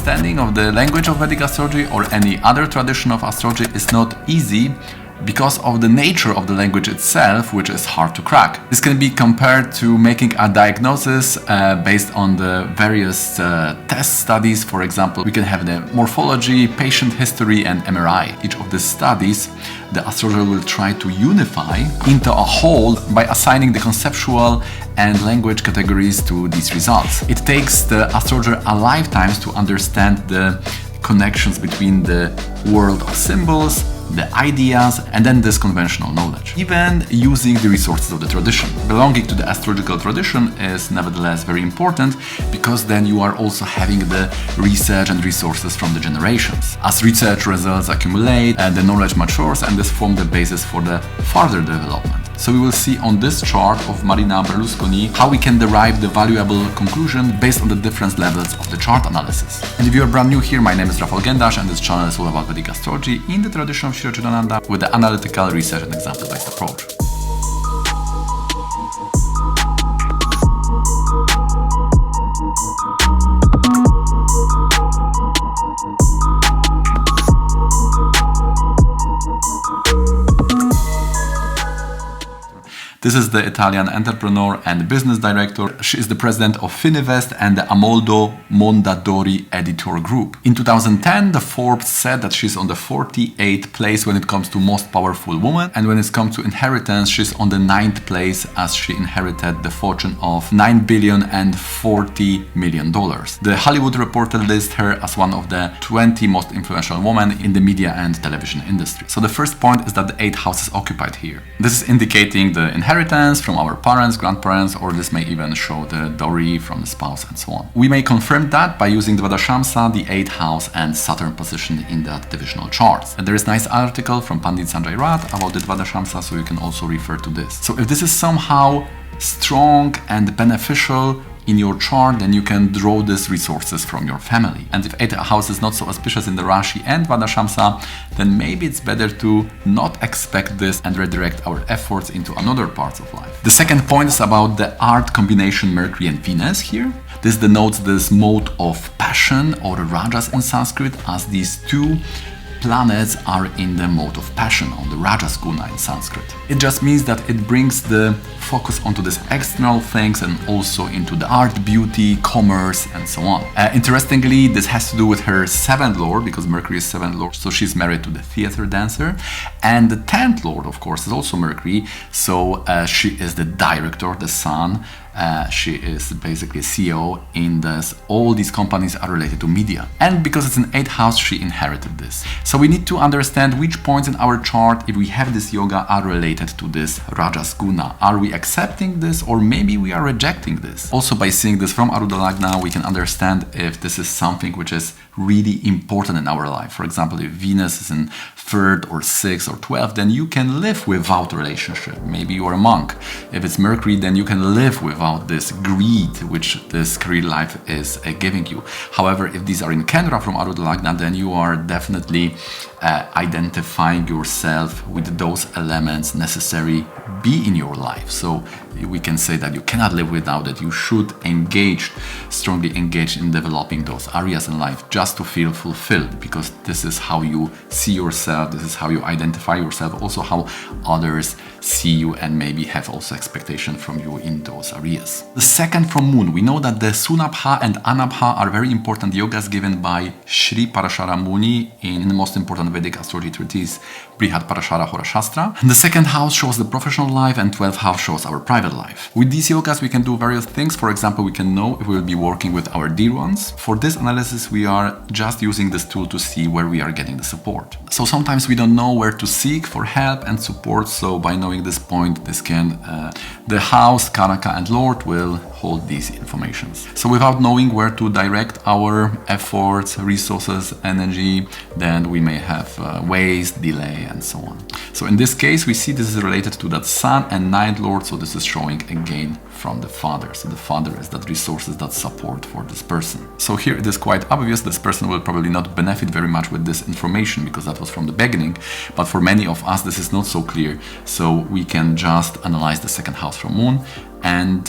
understanding of the language of Vedic astrology or any other tradition of astrology is not easy because of the nature of the language itself, which is hard to crack. This can be compared to making a diagnosis based on the various test studies. For example, we can have the morphology, patient history, and MRI. Each of these studies, the astrologer will try to unify into a whole by assigning the conceptual and language categories to these results. It takes the astrologer a lifetime to understand the connections between the world of symbols, the ideas, and then this conventional knowledge. Even using the resources of the tradition. Belonging to the astrological tradition is nevertheless very important because then you are also having the research and resources from the generations. As research results accumulate, the knowledge matures, and this forms the basis for the further development. So we will see on this chart of Marina Berlusconi how we can derive the valuable conclusion based on the different levels of the chart analysis. And if you are brand new here, my name is rgendarz and this channel is all about Vedic astrology in the tradition of Shri with the analytical research and example-based approach. This is the Italian entrepreneur and business director. She is the president of Fininvest and the Amoldo Mondadori editor group. In 2010, the Forbes said that she's on the 48th place when it comes to most powerful woman, and when it comes to inheritance, she's on the 9th place as she inherited the fortune of $9 billion and $40 million. The Hollywood Reporter lists her as one of the 20 most influential women in the media and television industry. So the first point is that the 8th house is occupied here. This is indicating the inheritance from our parents, grandparents, or this may even show the dowry from the spouse and so on. We may confirm that by using the Dashamsha, the 8th house, and Saturn position in that divisional charts. And there is a nice article from Pandit Sanjay Rath about the Dashamsha, so you can also refer to this. So if this is somehow strong and beneficial in your chart, then you can draw these resources from your family. And if 8th house is not so auspicious in the Rashi and Dashamsha, then maybe it's better to not expect this and redirect our efforts into another parts of life. The second point is about the art combination Mercury and Venus here. This denotes this mode of passion, or rajas in Sanskrit, as these two planets are in the mode of passion, on the rajas guna in Sanskrit. It just means that it brings the focus onto these external things and also into the art, beauty, commerce, and so on. Interestingly, this has to do with her 7th lord, because Mercury is 7th lord, so she's married to the theater dancer. And the 10th lord, of course, is also Mercury, so she is the director, the sun. She is basically CEO in this. All these companies are related to media. And because it's an 8th house, she inherited this. So we need to understand which points in our chart, if we have this yoga, are related to this Rajas Guna. Are we accepting this, or maybe we are rejecting this? Also, by seeing this from Arudha Lagna, we can understand if this is something which is really important in our life. For example, if Venus is in 3rd or 6th or 12th, then you can live without a relationship. Maybe you are a monk. If it's Mercury, then you can live without this greed which this career life is giving you. However, if these are in Kendra from Arudha Lagna, then you are definitely identifying yourself with those elements necessary be in your life. So we can say that you cannot live without it. You should strongly engage in developing those areas in life just to feel fulfilled, because this is how you see yourself, this is how you identify yourself, also how others see you and maybe have also expectation from you in those areas. The second from Moon, we know that the Sunabha and Anabha are very important yogas given by Sri Parashara Muni in the most important Vedic astrology treatise, Brihad Parashara Hora Shastra. And the 2nd house shows the professional life and 12th house shows our private life. With these yogas we can do various things. For example, we can know if we will be working with our dear ones. For this analysis we are just using this tool to see where we are getting the support. So sometimes we don't know where to seek for help and support, so by knowing this point, this can the house, Karaka and Lord will hold these informations. So without knowing where to direct our efforts, resources, energy, then we may have waste, delay, and so on. So in this case, we see this is related to that Sun and 9th Lord, so this is showing again from the Father. So the Father is that resources, that support for this person. So here it is quite obvious this person will probably not benefit very much with this information because that was from the beginning, but for many of us this is not so clear. So we can just analyze the 2nd house from Moon and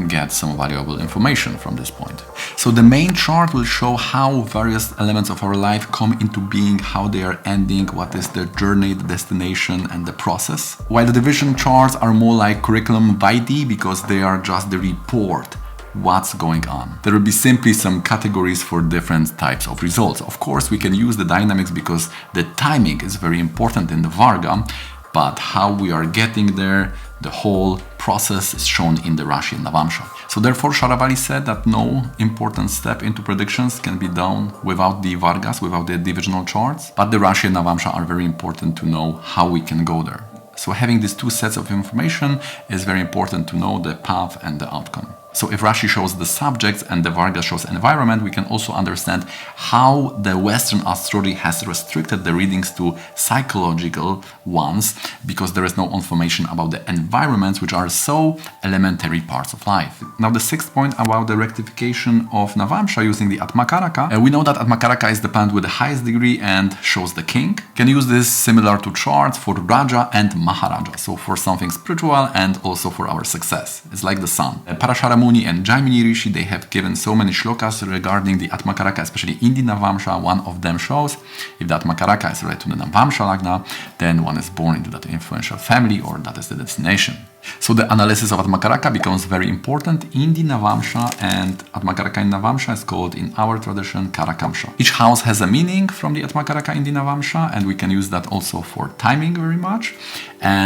get some valuable information from this point. So the main chart will show how various elements of our life come into being, how they are ending, what is the journey, the destination, and the process. While the division charts are more like curriculum vitae because they are just the report what's going on. There will be simply some categories for different types of results. Of course, we can use the dynamics because the timing is very important in the Varga, but how we are getting there, the whole process is shown in the Rashi and Navamsha. So therefore, Sharavali said that no important step into predictions can be done without the Vargas, without the divisional charts, but the Rashi and Navamsha are very important to know how we can go there. So having these two sets of information is very important to know the path and the outcome. So if Rashi shows the subjects and the Varga shows environment, we can also understand how the Western astrology has restricted the readings to psychological ones because there is no information about the environments, which are so elementary parts of life. Now the sixth point about the rectification of Navamsha using the Atmakaraka. We know that Atmakaraka is the planet with the highest degree and shows the king. Can use this similar to charts for Raja and Maharaja, so for something spiritual and also for our success. It's like the sun. Parashara and Jaimini Rishi, they have given so many shlokas regarding the Atmakaraka, especially in the Navamsha. One of them shows if the Atmakaraka is related to the Navamsha Lagna, then one is born into that influential family or that is the destination. So the analysis of Atmakaraka becomes very important in the Navamsha, and Atmakaraka in Navamsha is called in our tradition Karakamsha. Each house has a meaning from the Atmakaraka in the Navamsha, and we can use that also for timing very much.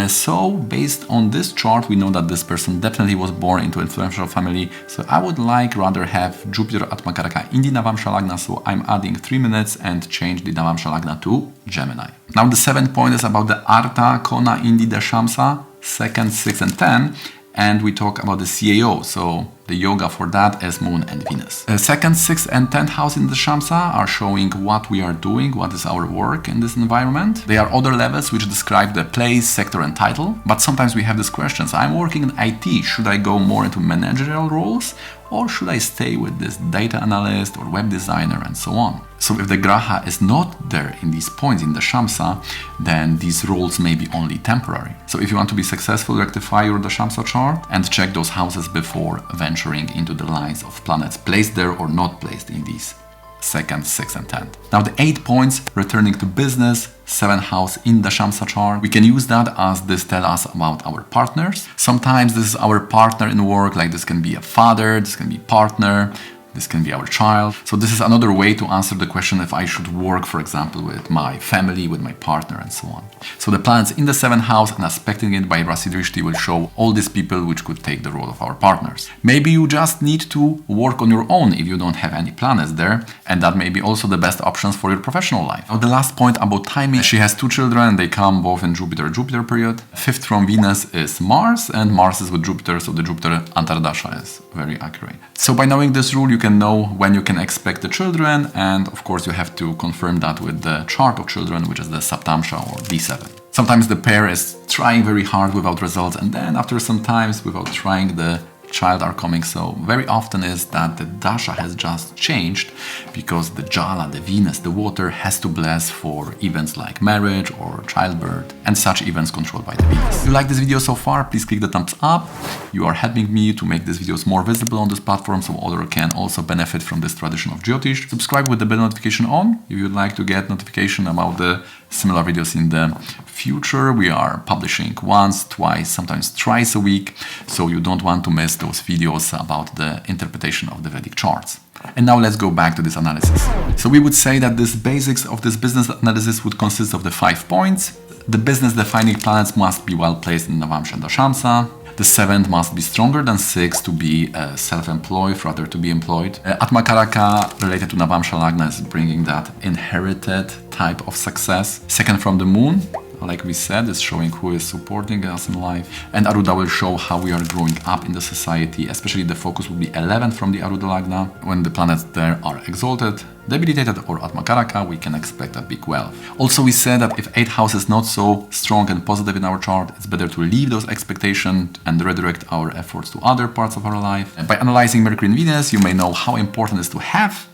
So based on this chart, we know that this person definitely was born into influential family. So I would like rather have Jupiter Atmakaraka in the Navamsha Lagna, so I'm adding 3 minutes and change the Navamsha Lagna to Gemini. Now the seventh point is about the Artha Kona in the Dashamsha, 2nd, 6th and 10, and we talk about the CAO, so the yoga for that is Moon and Venus. 2nd, 6th and 10th house in the Shamsa are showing what we are doing, what is our work in this environment. They are other levels which describe the place, sector and title, but sometimes we have these questions. I'm working in IT, should I go more into managerial roles or should I stay with this data analyst or web designer and so on? So if the Graha is not there in these points in the Shamsa, then these roles may be only temporary. So if you want to be successful, rectify your Dashamsa chart and check those houses before venturing into the lines of planets placed there or not placed in these 2nd, 6th and 10th. Now the 8 points returning to business, 7th house in the Shamsa chart. We can use that as this tells us about our partners. Sometimes this is our partner in work, like this can be a father, this can be partner, this can be our child. So this is another way to answer the question if I should work, for example, with my family, with my partner and so on. So the planets in the 7th house and aspecting it by Rasi Drishti will show all these people which could take the role of our partners. Maybe you just need to work on your own if you don't have any planets there, and that may be also the best options for your professional life. Now the last point about timing, she has 2 children, they come both in Jupiter period. 5th from Venus is Mars, and Mars is with Jupiter, so the Jupiter Antardasha is very accurate. So by knowing this rule, you can know when you can expect the children, and of course you have to confirm that with the chart of children, which is the Saptamsha or D7. Sometimes the pair is trying very hard without results, and then after some times without trying, the child are coming. So very often is that the dasha has just changed because the Jala, the Venus, the water has to bless for events like marriage or childbirth, and such events controlled by the Venus. If you like this video so far, please click the thumbs up. You are helping me to make these videos more visible on this platform so others can also benefit from this tradition of Jyotish. Subscribe with the bell notification on if you'd like to get notification about the similar videos in the future. We are publishing once, twice, sometimes thrice a week, so you don't want to miss those videos about the interpretation of the Vedic charts. And now let's go back to this analysis. So we would say that this basics of this business analysis would consist of the 5 points. The business defining planets must be well placed in Navamsha and Dashamsa. The 7th must be stronger than 6 to be self-employed, rather to be employed. Atmakaraka related to Navamsha Lagna is bringing that inherited type of success. 2nd from the moon, like we said, is showing who is supporting us in life. And Aruda will show how we are growing up in the society, especially the focus will be 11th from the Aruda Lagna. When the planets there are exalted, debilitated or Atmakaraka, we can expect a big wealth. Also, we said that if 8th house is not so strong and positive in our chart, it's better to leave those expectations and redirect our efforts to other parts of our life. And by analyzing Mercury and Venus, you may know how important it is to have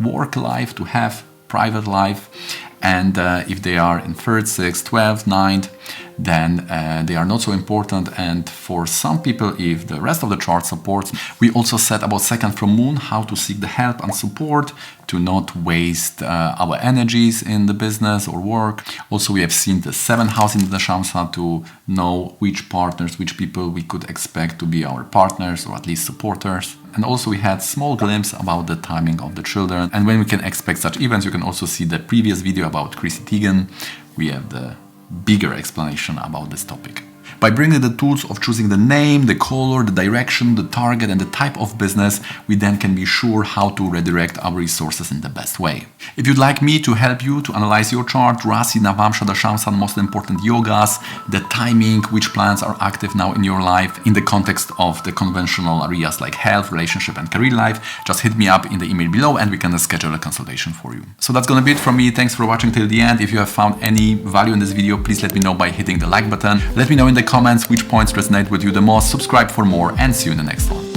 work life, to have private life, And if they are in 3rd, 6th, 12th, 9th, then they are not so important. And for some people, if the rest of the chart supports, we also said about 2nd from Moon, how to seek the help and support to not waste our energies in the business or work. Also, we have seen the 7th house in the Dashamsha to know which partners, which people we could expect to be our partners or at least supporters. And also we had small glimpse about the timing of the children and when we can expect such events. You can also see the previous video about Chrissy Teigen. We have the bigger explanation about this topic. By bringing the tools of choosing the name, the color, the direction, the target and the type of business, we then can be sure how to redirect our resources in the best way. If you'd like me to help you to analyze your chart, Rashi, Navamsha, Dashamsha, most important yogas, the timing, which planets are active now in your life in the context of the conventional areas like health, relationship and career life, just hit me up in the email below and we can schedule a consultation for you. So that's gonna be it from me. Thanks for watching till the end. If you have found any value in this video, please let me know by hitting the like button. Let me know in the comments which points resonate with you the most. Subscribe for more and see you in the next one.